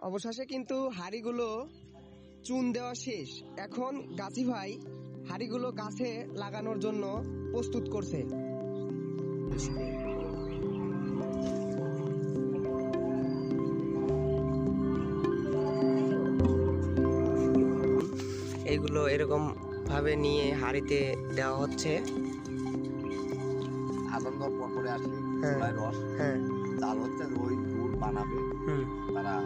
অবশেষে কিন্তু হাড়িগুলো চুন দেওয়া শেষ। এখন গাছি ভাই হাড়িগুলো গাছে লাগানোর জন্য প্রস্তুত করছে। এইগুলো এরকম ভাবে নিয়ে হাড়িতে দেওয়া হচ্ছে। আনন্দ পরে আসে রস, চাল হচ্ছে ওই দুধ বানাবে তারা।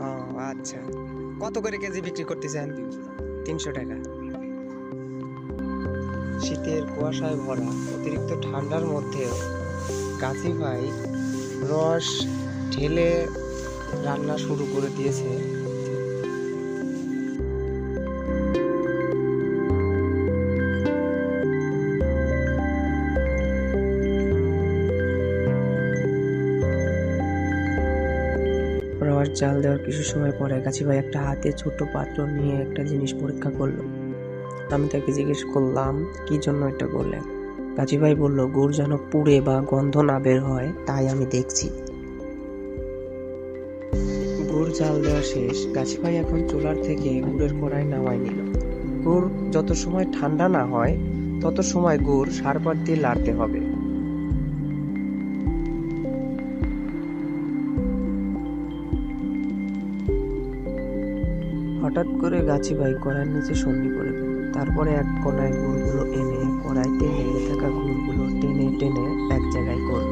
ও আচ্ছা, কত করে কেজি বিক্রি করতেছেন? 300 টাকা। শীতের কুয়াশায় ভরা অতিরিক্ত ঠান্ডার মধ্যেও গাছি ভাই রস ঢেলে রান্না শুরু করে দিয়েছে। রস জাল দেওয়ার কিছু সময় পরে গাছি ভাই একটা হাতে ছোট্ট পাত্র নিয়ে একটা জিনিস পরীক্ষা করলো। আমি তাকে জিজ্ঞেস করলাম কি জন্য এটা করলেন। গাছি ভাই বলল, গুড় যেন পুড়ে বা গন্ধ না বের হয়, তাই আমি দেখছি। গুড় জাল দেওয়া শেষ। গাছি ভাই এখন চুলার থেকে গুড়ের কড়াই নামাই নিল। গুড় যত সময় ঠান্ডা না হয় তত সময় গুড় সারপার দিয়ে লাড়তে হবে। হঠাৎ করে গাছি ভাই কড়াইয়ের নিচে সন্ধি করে ফেলল। তারপরে এক কোনায় গুড়গুলো এনে কড়াইতে লেগে থাকা গুড়গুলো টেনে টেনে এক জায়গায় করল।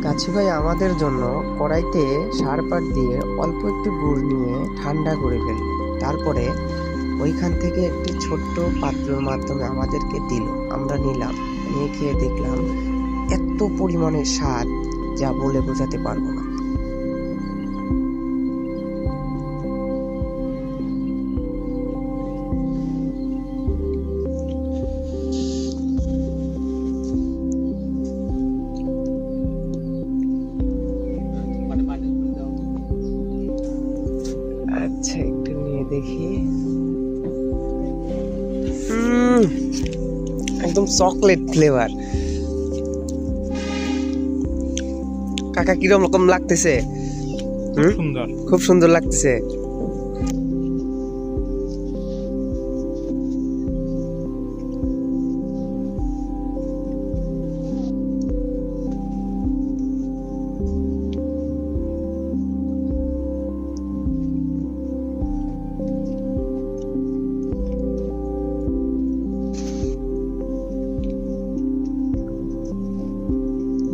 গাছি ভাই আমাদের জন্য কড়াইতে সারপাট দিয়ে অল্প একটু গুড় নিয়ে ঠান্ডা করে ফেলল। তারপরে ওইখান থেকে একটি ছোট্ট পাত্রের মাধ্যমে আমাদেরকে দিল। আমরা নিলাম, নিয়ে খেয়ে দেখলাম এত পরিমাণের স্বাদ যা বলে বোঝাতে পারবো না। আচ্ছা, একটু নিয়ে দেখি। একদম চকলেট ফ্লেভার। কাকা কিরকম লাগতেছে? খুব সুন্দর লাগতেছে।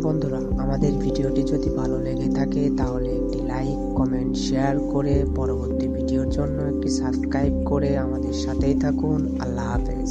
বন্ধুরা, আমাদের ভিডিওটি যদি ভালো লেগে থাকে তাহলে একটি লাইক, কমেন্ট, শেয়ার করে পরবর্তী ভিডিওর জন্য একটি সাবস্ক্রাইব করে আমাদের সাথেই থাকুন। আল্লাহ হাফেজ।